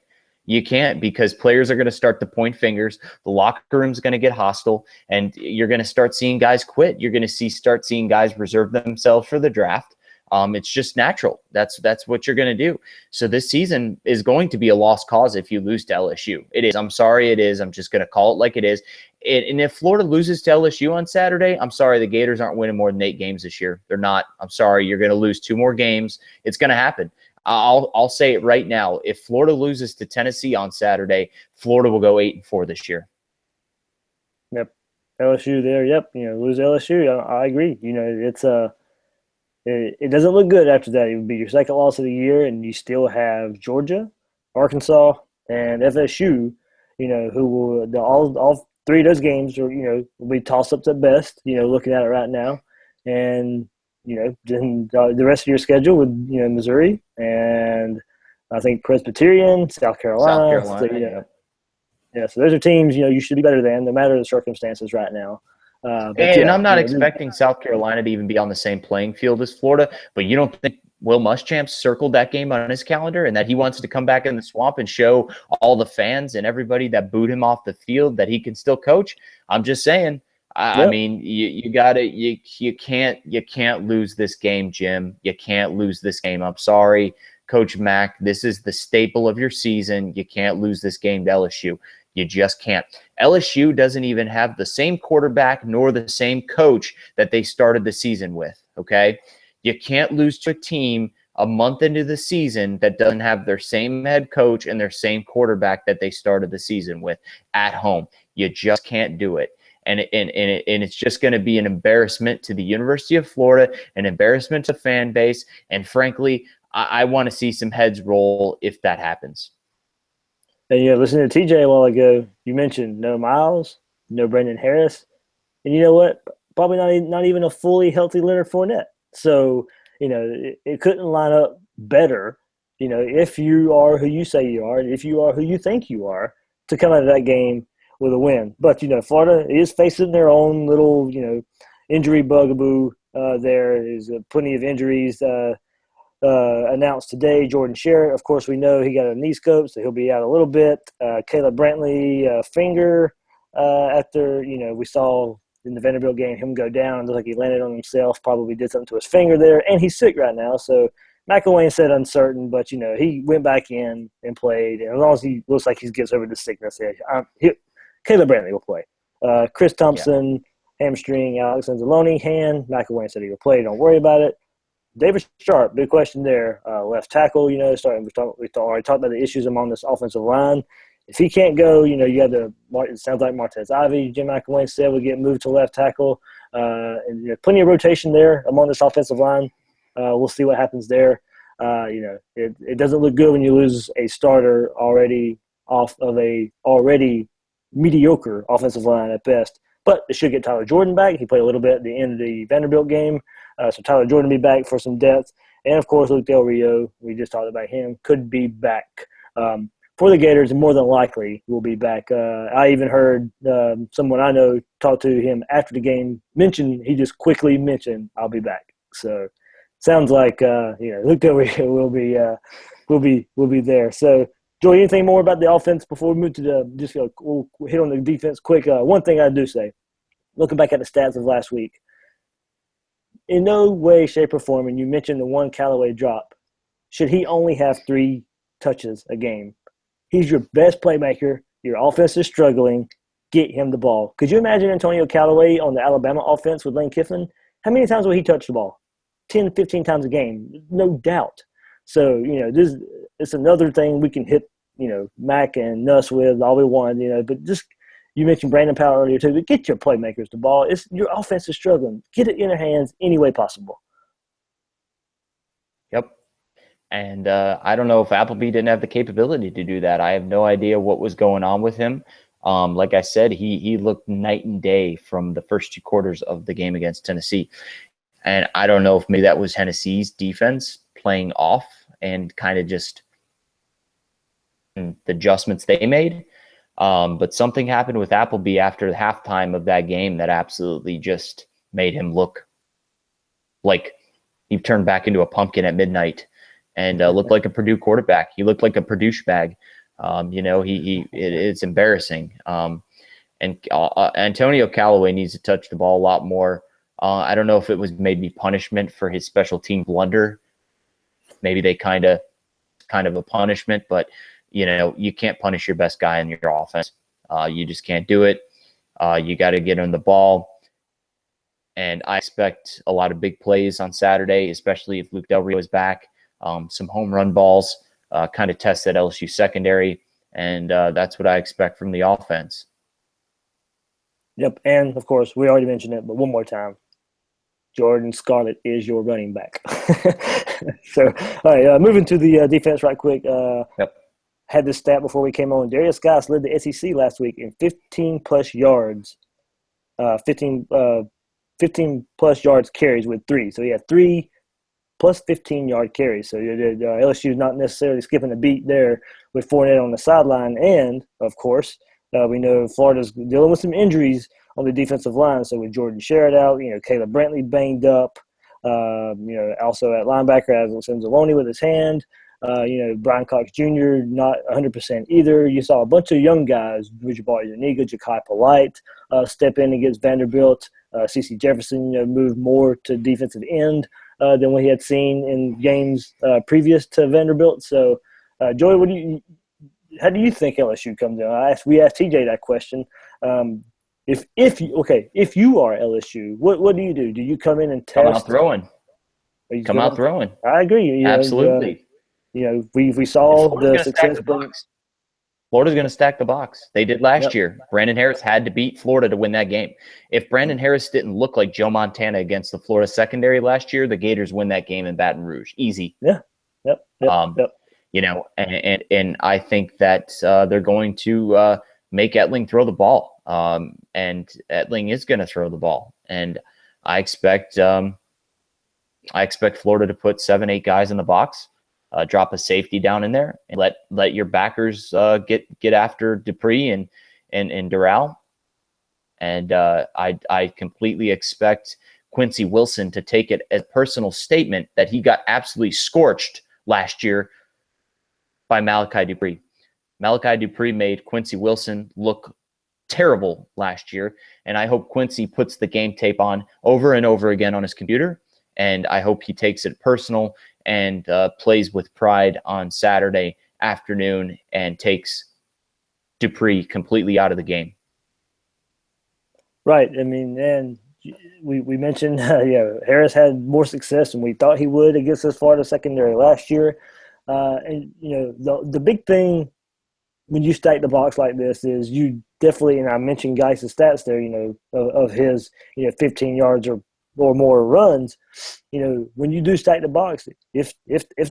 You can't, because players are going to start to point fingers. The locker room's going to get hostile, and you're going to start seeing guys quit. You're going to start seeing guys reserve themselves for the draft. It's just natural. That's what you're going to do. So this season is going to be a lost cause if you lose to LSU. It is. I'm sorry, it is. I'm just going to call it like it is. And if Florida loses to LSU on Saturday, I'm sorry, the Gators aren't winning more than 8 games this year. They're not. I'm sorry. You're going to lose 2 more games. It's going to happen. I'll say it right now. If Florida loses to Tennessee on Saturday, Florida will go 8-4 this year. Yep. LSU there. Yep. Lose LSU. I agree. It's it doesn't look good after that. It would be your second loss of the year, and you still have Georgia, Arkansas, and FSU. Who will all 3 of those games are will be toss-ups at best. Looking at it right now, and then the rest of your schedule with, Missouri and I think Presbyterian, South Carolina. So, so those are teams, you should be better than, no matter the circumstances right now. I'm not expecting South Carolina to even be on the same playing field as Florida, but you don't think Will Muschamp circled that game on his calendar and that he wants to come back in the swamp and show all the fans and everybody that booed him off the field that he can still coach? I'm just saying. I mean, you got to you can't lose this game, Jim. You can't lose this game. I'm sorry, Coach Mack. This is the staple of your season. You can't lose this game to LSU. You just can't. LSU doesn't even have the same quarterback nor the same coach that they started the season with, okay? You can't lose to a team a month into the season that doesn't have their same head coach and their same quarterback that they started the season with at home. You just can't do it. And it's just going to be an embarrassment to the University of Florida, an embarrassment to the fan base, and frankly, I want to see some heads roll if that happens. And listening to TJ a while ago, you mentioned no Miles, no Brandon Harris, and you know what? Probably not even a fully healthy Leonard Fournette. So it couldn't line up better. If you are who you say you are, and if you are who you think you are, to come out of that game with a win. But, Florida is facing their own little, injury bugaboo. There is plenty of injuries announced today. Jordan Sherritt, of course, we know he got a knee scope, so he'll be out a little bit. Caleb Brantley, finger after, we saw in the Vanderbilt game him go down. It looked like he landed on himself, probably did something to his finger there, and he's sick right now. So McElwain said uncertain, but, he went back in and played. And as long as he looks like he gets over the sickness there, Caleb Brantley will play. Chris Thompson, hamstring. Alex Anzalone, hand. McElwain said he will play. Don't worry about it. David Sharp, big question there. Left tackle, we already talked about the issues among this offensive line. If he can't go, you have it sounds like Martez Ivy, Jim McElwain said, will get moved to left tackle. And plenty of rotation there among this offensive line. We'll see what happens there. It doesn't look good when you lose a starter already off of a already mediocre offensive line at best. But they should get Tyler Jordan back. He played a little bit at the end of the Vanderbilt game. So Tyler Jordan will be back for some depth. And, of course, Luke Del Rio, we just talked about him, could be back for the Gators, and more than likely will be back. I even heard someone I know talk to him after the game he just quickly mentioned, I'll be back. So sounds like Luke Del Rio will be there. So, Joey, anything more about the offense before we move to we'll hit on the defense quick? One thing I do say, looking back at the stats of last week, in no way, shape, or form, and you mentioned the one Callaway drop, should he only have 3 touches a game. He's your best playmaker. Your offense is struggling. Get him the ball. Could you imagine Antonio Callaway on the Alabama offense with Lane Kiffin? How many times will he touch the ball? 10, 15 times a game, no doubt. So, it's another thing we can hit, Mac and Nuss with all we want, but just you mentioned Brandon Powell earlier too, but get your playmakers the ball. Your offense is struggling. Get it in their hands any way possible. Yep. And I don't know if Appleby didn't have the capability to do that. I have no idea what was going on with him. Like I said, he looked night and day from the first 2 quarters of the game against Tennessee. And I don't know if maybe that was Tennessee's defense playing off and kind of just the adjustments they made. But something happened with Appleby after the halftime of that game that absolutely just made him look like he turned back into a pumpkin at midnight and looked like a Purdue quarterback. He looked like a Purdue bag. It's embarrassing. And Antonio Callaway needs to touch the ball a lot more. I don't know if it was maybe punishment for his special team blunder. Maybe they kind of a punishment, but you can't punish your best guy in your offense. You just can't do it. You got to get him the ball. And I expect a lot of big plays on Saturday, especially if Luke Del Rio is back. Some home run balls, kind of test that LSU secondary. And that's what I expect from the offense. Yep. And, of course, we already mentioned it, but one more time. Jordan Scarlett is your running back. So, all right, moving to the defense right quick. Yep. Had this stat before we came on. Darius Geis led the SEC last week in 15-plus yards, 15-plus yards carries with 3. So he had 3 plus 15-yard carries. So LSU is not necessarily skipping a beat there with Fournette on the sideline. And, of course, we know Florida's dealing with some injuries on the defensive line. So with Jordan Sherrod out, Caleb Brantley banged up, also at linebacker, as Zaloni with his hand. Brian Cox Jr. not 100% either. You saw a bunch of young guys, Richard Zuniga, Ja'Kai Polite, step in against Vanderbilt. C.C. Jefferson, moved more to defensive end than what he had seen in games previous to Vanderbilt. So, Joey, how do you think LSU comes in? We asked TJ that question. If you are LSU, what do you do? Do you come in and test? Come out throwing. I agree. Absolutely. We saw the success. Florida's going to stack the box. They did last year. Brandon Harris had to beat Florida to win that game. If Brandon Harris didn't look like Joe Montana against the Florida secondary last year, the Gators win that game in Baton Rouge. Easy. Yeah. Yep. And I think that they're going to make Etling throw the ball. And Etling is going to throw the ball. And I expect Florida to put 7-8 guys in the box. Drop a safety down in there and let your backers get after Dupree and Doral. And I completely expect Quincy Wilson to take it as a personal statement that he got absolutely scorched last year by Malachi Dupree. Malachi Dupree made Quincy Wilson look terrible last year, and I hope Quincy puts the game tape on over and over again on his computer, and I hope he takes it personal and plays with pride on Saturday afternoon and takes Dupree completely out of the game. Right. I mean, and we mentioned, Harris had more success than we thought he would against this Florida secondary last year. And the big thing when you stack the box like this is you definitely, and I mentioned Geis' stats there, of his 15 yards or more runs. When you do stack the box, if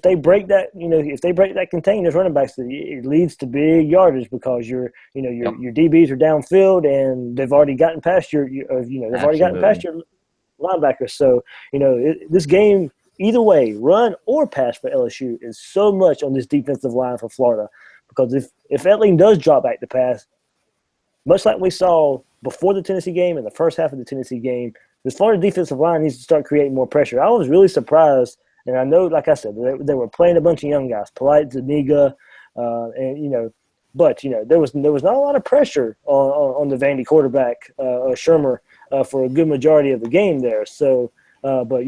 they break that, if they break that contain as running backs, it leads to big yardage because your DBs are downfield and they've already gotten past your linebackers. So this game, either way, run or pass for LSU, is so much on this defensive line for Florida, because if Etling does drop back to pass, much like we saw before the Tennessee game and the first half of the Tennessee game, this Florida defensive line needs to start creating more pressure. I was really surprised, and I know, like I said, they were playing a bunch of young guys, Polite, Zuniga, but there was not a lot of pressure on the Vandy quarterback, Shermer, for a good majority of the game there. So, but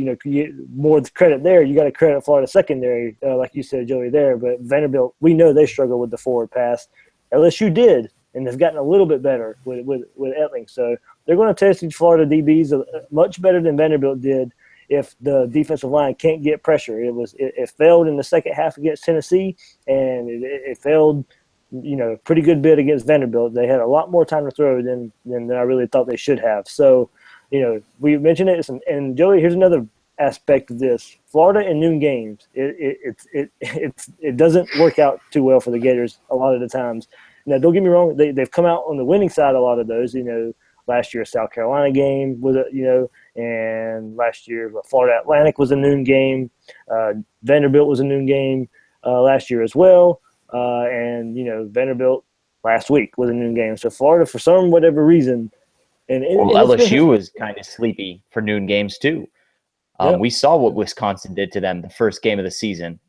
more credit there. You got to credit Florida secondary, like you said, Joey, there. But Vanderbilt, we know they struggle with the forward pass. LSU did, and they've gotten a little bit better with Etling. So they're going to test these Florida DBs much better than Vanderbilt did if the defensive line can't get pressure. It failed in the second half against Tennessee, and it failed, pretty good bit against Vanderbilt. They had a lot more time to throw than I really thought they should have. So, we mentioned it, and Joey, here's another aspect of this: Florida in noon games. It doesn't work out too well for the Gators a lot of the times. Now, don't get me wrong; they've come out on the winning side a lot of those. Last year, South Carolina game was and last year Florida Atlantic was a noon game. Vanderbilt was a noon game last year as well, and Vanderbilt last week was a noon game. So Florida, for whatever reason, and LSU was kind of sleepy for noon games too. Yep. We saw what Wisconsin did to them the first game of the season,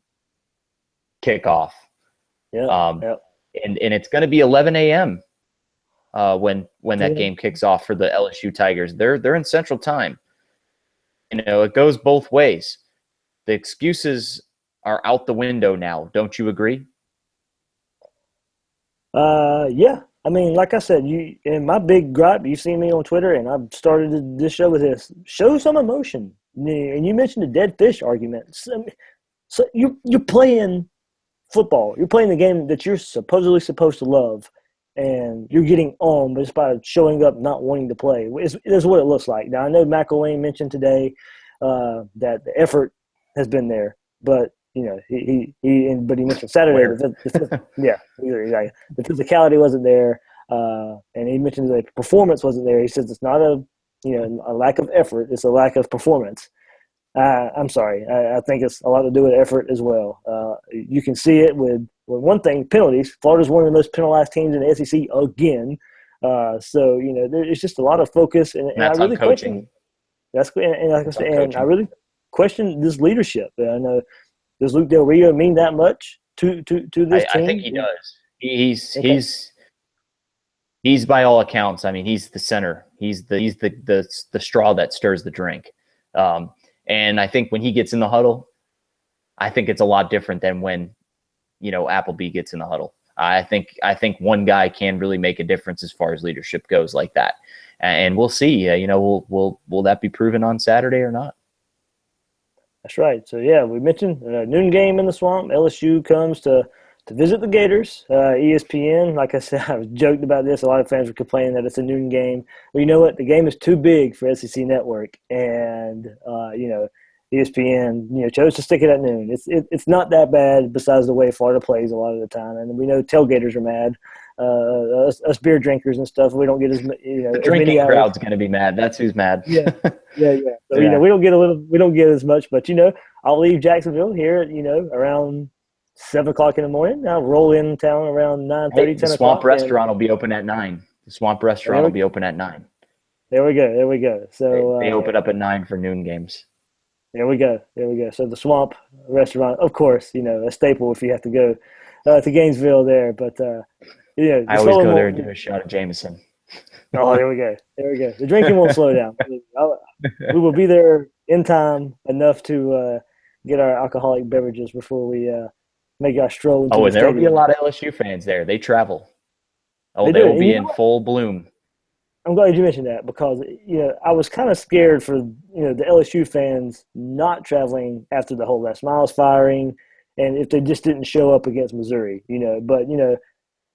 kickoff. Yeah. And it's going to be 11 a.m. When that game kicks off for the LSU Tigers. They're in Central Time. It goes both ways. The excuses are out the window now. Don't you agree? Yeah. I mean, like I said, and my big gripe, you see me on Twitter, and I've started this show with this: show some emotion. And you mentioned the dead fish argument. So you're playing football. You're playing the game that you're supposedly supposed to love, and you're getting on just by showing up not wanting to play. It's what it looks like. Now, I know McElwain mentioned today that the effort has been there, but he mentioned Saturday. The physicality wasn't there, and he mentioned the performance wasn't there. He says it's not a lack of effort; it's a lack of performance. I'm sorry. I think it's a lot to do with effort as well. You can see it with one thing, penalties. Florida's one of the most penalized teams in the SEC again. So there's just a lot of focus, and I really question. That's and like I said, and I really question this leadership. I know, does Luke Del Rio mean that much to this team? I think he does. He's by all accounts. I mean, he's the center. He's the straw that stirs the drink. And I think when he gets in the huddle, I think it's a lot different than when Appleby gets in the huddle. I think one guy can really make a difference as far as leadership goes like that. And we'll see. Will that be proven on Saturday or not? That's right. So, yeah, we mentioned a noon game in the Swamp. LSU comes to visit the Gators. ESPN, like I said, I was joked about this. A lot of fans were complaining that it's a noon game. Well, you know what? The game is too big for SEC Network. And, ESPN, chose to stick it at noon. It's not that bad besides the way Florida plays a lot of the time. And we know tailgaters are mad. Us beer drinkers and stuff, we don't get as the drinking crowd's going to be mad. That's who's mad. Yeah. So we don't get as much. But I'll leave Jacksonville here at around 7 o'clock in the morning. I'll roll in town around 9:30, 10 o'clock. The Swamp Restaurant will be open at 9. The Swamp Restaurant will be open at 9. There we go. So they open up at 9 for noon games. There we go. So the Swamp Restaurant, of course, a staple if you have to go to Gainesville there. But I always go there and do a shot of Jameson. Oh, there we go. The drinking won't slow down. We will be there in time enough to get our alcoholic beverages before we make our stroll into and there will be a lot of LSU fans there. They travel. They will be in full bloom. I'm glad you mentioned that because I was kind of scared for the LSU fans not traveling after the whole Les Miles firing, and if they just didn't show up against Missouri. But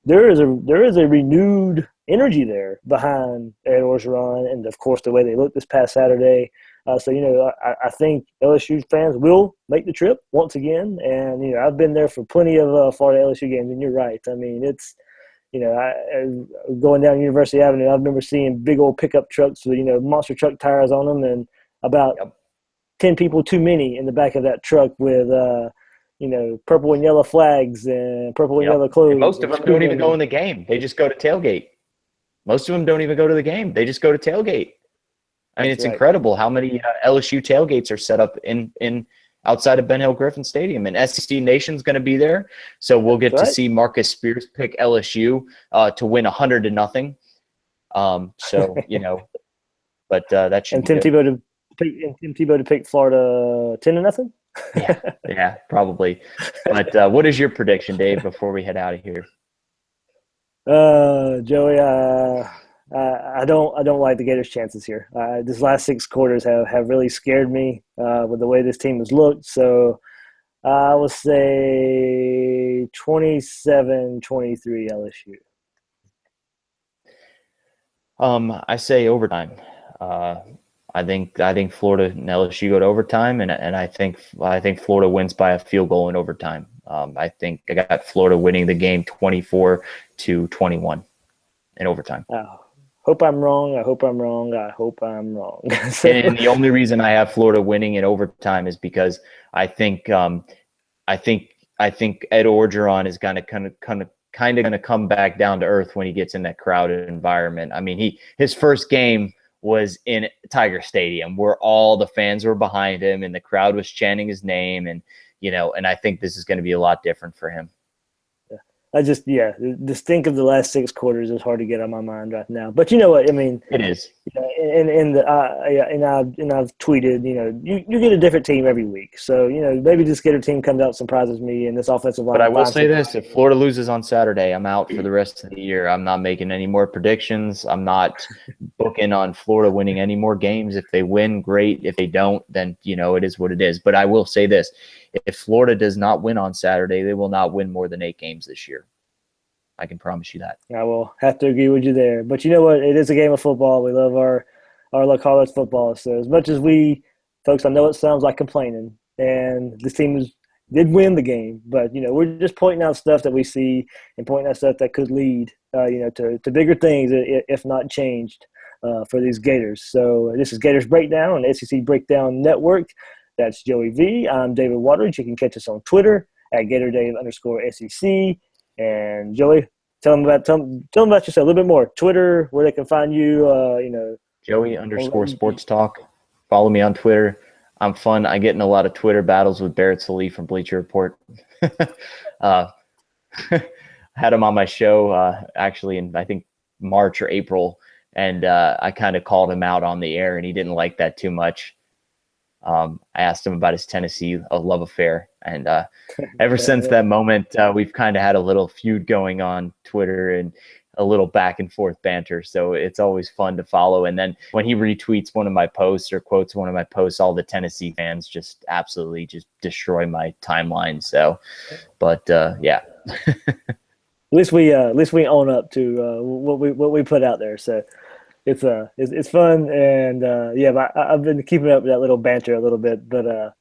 there is a renewed energy there behind Ed Orgeron, and of course the way they looked this past Saturday. So I think LSU fans will make the trip once again, and I've been there for plenty of Florida LSU games, and you're right. I mean, it's going down University Avenue, I remember seeing big old pickup trucks with monster truck tires on them, and about 10 people too many in the back of that truck with purple and yellow flags and purple and yellow clothes. And most of them don't even go in the game. They just go to tailgate. Most of them don't even go to the game. They just go to tailgate. I mean, it's incredible how many LSU tailgates are set up in outside of Ben Hill Griffin Stadium. And SEC Nation's going to be there, so we'll get to see Marcus Spears pick LSU to win 100-0. But that should. And Tim Tebow to pick Florida 10-0. Yeah, probably. But what is your prediction, Dave? Before we head out of here, Joey, I don't like the Gators' chances here. This last 6 quarters have really scared me with the way this team has looked. So I will say 27-23 LSU. I say overtime. I think Florida and LSU go to overtime, and I think Florida wins by a field goal in overtime. I think I got Florida winning the game 24-21 in overtime. Hope I'm wrong. I hope I'm wrong. I hope I'm wrong. And the only reason I have Florida winning in overtime is because I think Ed Orgeron is going to kind of going to come back down to earth when he gets in that crowded environment. I mean, his first game was in Tiger Stadium where all the fans were behind him and the crowd was chanting his name, and and I think this is going to be a lot different for him. The stink of the last 6 quarters is hard to get on my mind right now. But you know what I mean? It is. And I've tweeted, you get a different team every week. So, maybe this Gator team comes out, surprises me, and this offensive line. But I will say this, if Florida loses on Saturday, I'm out for the rest of the year. I'm not making any more predictions. I'm not booking on Florida winning any more games. If they win, great. If they don't, then, it is what it is. But I will say this. If Florida does not win on Saturday, they will not win more than 8 games this year. I can promise you that. I will have to agree with you there. But you know what? It is a game of football. We love our college football. So as much as folks, I know it sounds like complaining, and this team did win the game, but, we're just pointing out stuff that we see and pointing out stuff that could lead, to bigger things if not changed for these Gators. So this is Gators Breakdown on the SEC Breakdown Network. That's Joey V. I'm David Waters. You can catch us on Twitter at GatorDave_SEC. And Joey, tell them about yourself a little bit more. Twitter, where they can find you. Joey_Sports Talk. Follow me on Twitter. I'm fun. I get in a lot of Twitter battles with Barrett Salih from Bleacher Report. Had him on my show actually in I think March or April, and I kind of called him out on the air, and he didn't like that too much. I asked him about his Tennessee love affair, and ever since that moment, we've kind of had a little feud going on Twitter and a little back and forth banter. So it's always fun to follow. And then when he retweets one of my posts or quotes one of my posts, all the Tennessee fans just absolutely just destroy my timeline. So, but yeah. At least we own up to what we put out there. So it's fun, and but I've been keeping up with that little banter a little bit, but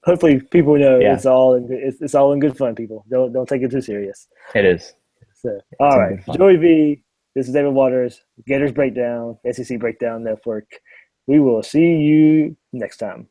hopefully people know it's all in good fun. People don't take it too serious. It is. So all right, Joey V. This is David Waters, Gators Breakdown, SEC Breakdown Network. We will see you next time.